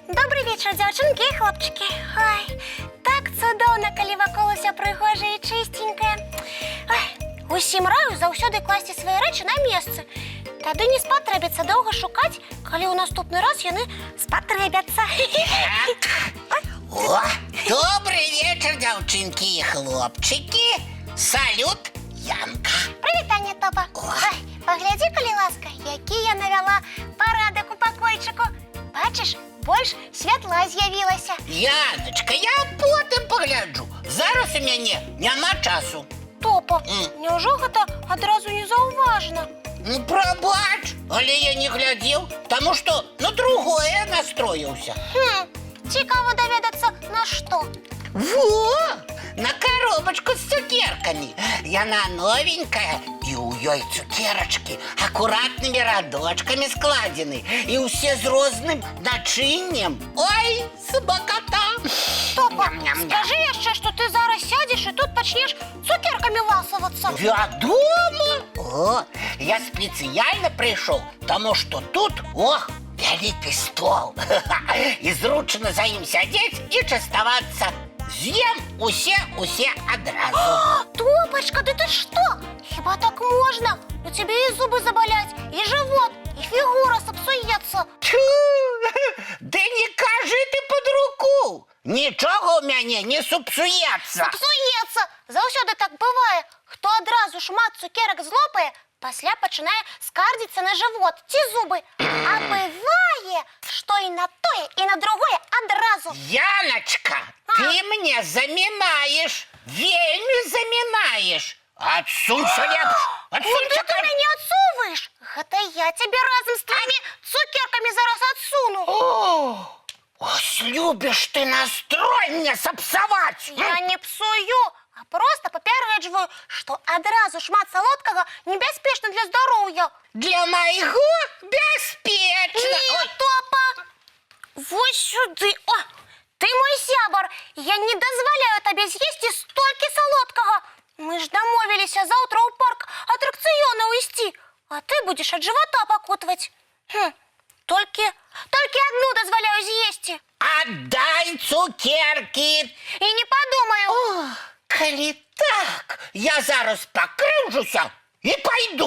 Добрий вечір, дівчинки і хлопчики. Ой, так цудовно, коли вокруг усе пригоже і чистеньке. Ой, усім раю завсюди класти свої речі на місце. Тоді не спотребиться довго шукати, коли у наступний раз вони спотребяться. О, добрий вечір, дівчинки і хлопчики. Салют, Янка. Привітання, Топа. Ой, погляди, коли ласка, який я навела порядок у покойчику. Бачиш, більш світла з'явилося. Яночка, я потім погляджу. Зараз у мене нема часу. Топа, невже це одразу не зауважено? Ну, пробач, але я не глядів, тому що на другое настроївся. Цікаво довідатися, на що? Во! На коробочку с цукерками. И она новенькая, и у ей цукерочки аккуратными рядочками складены. И все с разным начиннем. Ой, смакота! Топа, Ням-ням-ням. скажи ще, що ти зараз сядеш і тут почнеш цукерками ласуватися. Я дома? О, я специально пришел, потому что тут, ох, великий стол. И зручно за ним сидеть и частоваться. З'їм усе одразу. Топочка, да ты что? Хіба так можно? У тебя и зубы заболять, и живот, и фигура сопсуется. Тьфу! Да не кажи ти під руку. Нічого в мене не супсується. Псується! Завсюди так буває. Хто одразу шмат цукерок злопає, після починає скардитися на живот, ці зуби. А буває, що і на тое, і на другое одразу. Яночка, ти мене замінаєш. Вельми замінаєш. Отсунься лепш. Куди Отсунься. ти мене отсовуєш? Это я тебе разом з твоїми цукерками зараз отсуну. О, ось любиш ти настрой мене сапсовать. Я не псую, а просто попереджую, що одразу шмат солодкого небезпечно для здоров'я. Для моего безпечно. Ні, Топа! Ось сюди. О, ти мой сябар. Я не дозволяю тобі з'їсти стільки солодкого. Ми ж домовилися завтра у парк атракціони увести, а ти будеш від живота покутувати. Тільки одну дозволяю з'їсти. Отдай цукерки. І не подумаю. О, коли так, я зараз покривжуся і пойду.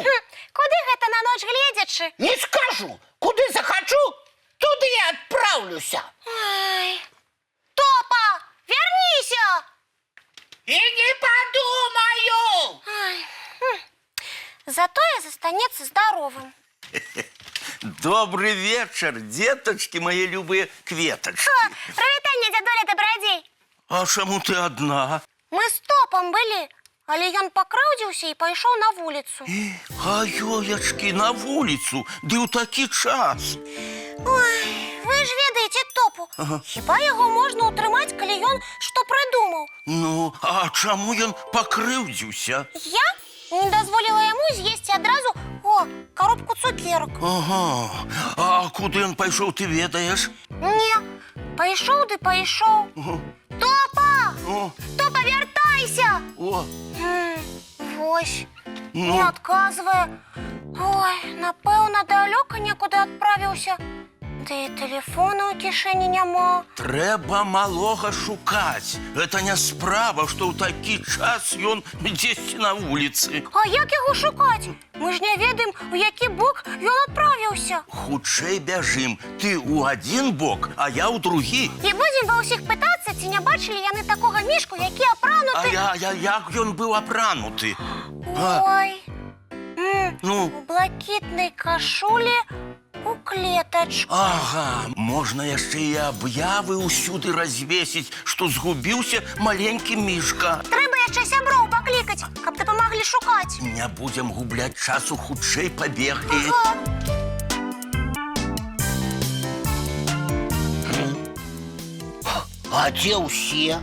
Куди гэта на ноч гледячи? Не скажу, куди захочу, туди і відправлюся. Ой. Топа, вернися! І не подумаю. Ой. Зато я застанется здоровым. Добрый вечер, деточки мои любые кветочки. Привітання, дядуля Добродій. А чому ти одна? Ми з Топом були, але ён покрыўдзіўся і пайшоў на вулицу. А ёячки, на вулицу, ды ў такі час. Ой, ви ж ведаеце Топу. Хіба яго можна ўтрымаць, калі ён што прыдумаў? Ну, а чаму ён пакрыўдзіўся? Я не дазволіла яму з'есці адразу коробку цукерок. Ага, а куды ён пайшоў, ты ведаеш? Не, пайшоў ды пайшоў. Топа! О, Топа, вяртайся! о, Вось, Ну? не адказвае. Ой, напэўна, далёка некуды адправіўся. Ды і тэлефона ў кішэні няма. трэба малога шукаць. Это не справа, што ў такі час ён дзесьці на вуліцы. А як яго шукаць? Мы ж не ведаем, у які бок ён адправіўся. Хутчэй бяжым. Ты ў адзін бок, а я ў другі. І будзем ва ўсіх пытацца, ці не бачылі яны такога мішку, які А апрануты. як ён быў апрануты? Ой, Ну, у блакітнай кашулі у клетачку. ага, можна яшчэ і аб'явы ўсюды развесіць, што згубіўся маленькі мішка. Трэба яшчэ сяброў паклікаць, каб дапамаглі шукаць. Не будзем губляць часу, хутчэй пабеглі. А дзе ўсе?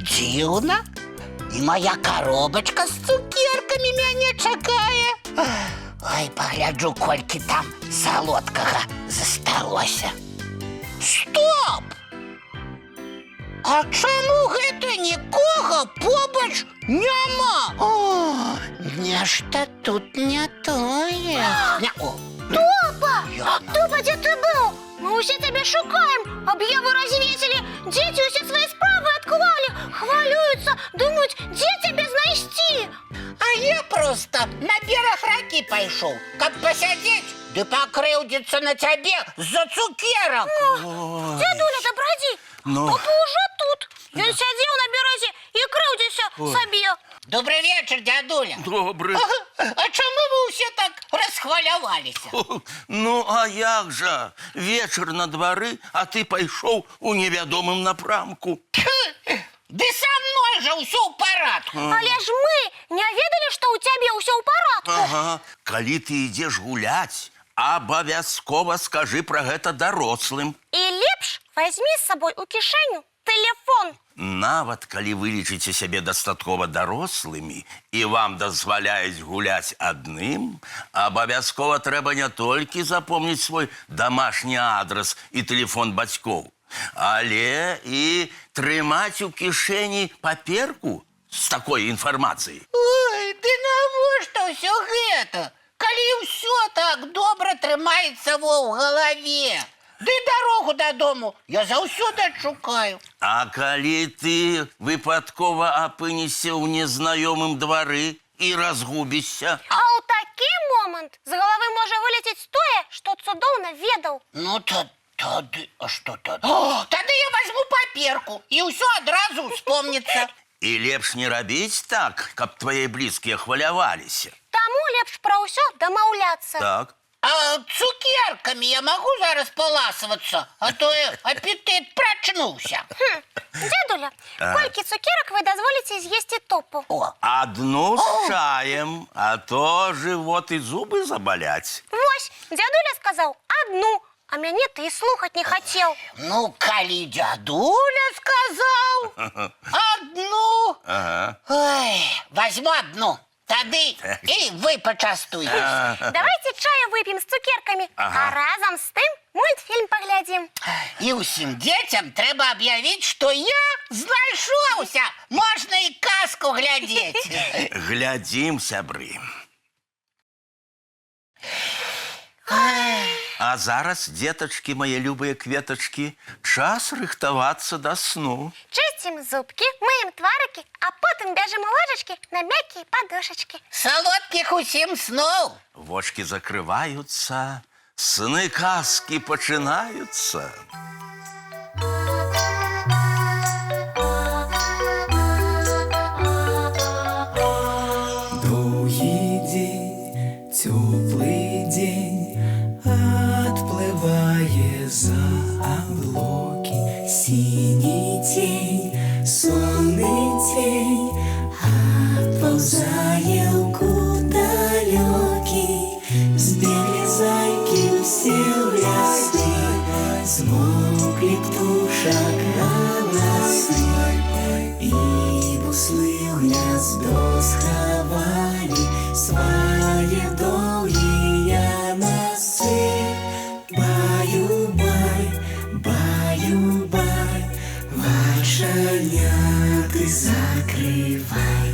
Дзіўна? І моя коробочка з цукерками мяне чакае. Ой, пагляджу, колькі там салодкага засталося. Стоп! А чаму гэта нікога побач няма? О, нешта тут не тое. Топа! Топа, где ты был? Мы все тебя шукаем. Объявы развесили. Дети все свои справы отклали. Хвалюются, думают, где тебя знайти. А я просто на берег ракі пайшоў, каб пасядзець ды пакрыўдзіцца на цябе з-за цукерак. Дядуля, доброди. Ну? Папа уже тут. Он сидел на березе и крылдился себе. Добрый вечер, дядуля. Добрый. А чаму вы ўсе так расхваляваліся? Ну, а як жа? Вечер на дворы, а ты пайшоў у невядомым напрамку. Ды са мной жа ўсё ў парадку. Але ж мы не ведали, что у тебя все в порядку. Ага, калі ты ідзеш гуляць, абавязкова скажы пра гэта дарослым. И лепш возьми с собой у кишеню телефон. Нават калі вы лічыце сябе дастаткова дарослымі і вам дазваляюць гуляць адным, абавязкова трэба не толькі запомніць свой дамашні адрас і тэлефон бацькоў, але і трымаць у кішэні паперку з такой інфармацыяй. Ой, ды навошта ўсё гэта? Калі ўсё так добра трымаецца во ў галаве. Ды дарогу дадому я заўсёды адшукаю. А калі ты выпадкова апынешся ў незнаёмым двары і разгубішся? А у такі момант з головы можа вылетець тое, што цудоўна ведаў. Ну, тады, а што тады? Тады я возьму паперку, і ўсё адразу успомніцца. І лепш не рабіць так, каб твае блізкія хваляваліся. Таму лепш пра ўсё дамаўляцца. Так. А цукерками я могу зараз поласываться, а то аппетит прочнулся. Дядуля, колькі цукерак вы дазволіце з'есці топу? Одну з чаем, а то живот і зубы забаляць. Вось, дядуля сказаў одну, а мяне ты і слухаць не хацеў. Ну, калі дядуля сказал одну, ой, возьму одну. Тады и вы почастуйтесь. Давайте чаю выпьем с цукерками, а разом с тым мультфильм поглядим. И усім детям трэба объявить, что я знайшоўся. Можно и казку глядеть. Глядзім, сябры. А зараз, деточки, мои любые кветочки, час рыхтавацца да сну. Чистим зубки, мыем тварыкі, а потым бяжем у ложечки на мягкие подушечки. Солодких усім снов. Вочки закрываются, сны казки починаются. Довгий день, теплый день, отплывая за облаки. Синий тень, сонный тень, отползая в далекий. Сбегли зайки все в лесы, смолкли птушек голосы, и буслы в гнездо сховали свои долгие носы. Баю-бай, баю-бай, вошеняты закрывай.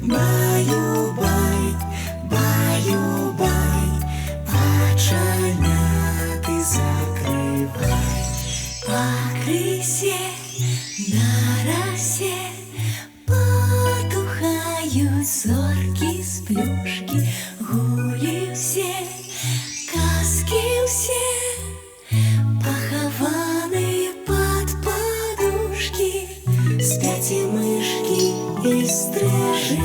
Баю-бай, баю-бай, вошеняты закрывай. По крысе на росе потухают зорки с плюшки. Гули все, казки все, похованы под подушки. Спят и мышки, и стрижи,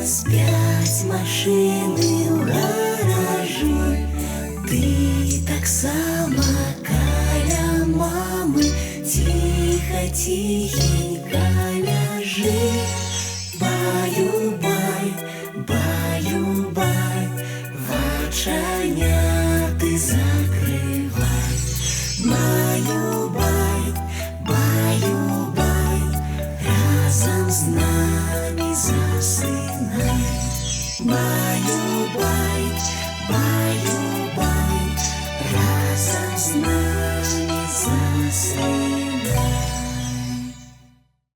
спят машины в гаражи. Ты так само каля мамы, тихо, тихенько ляжи. Баю-бай, баю-бай, воченяты закрывай. Баю-бай, баю-бай, разом с нами засинай. Баю-бай,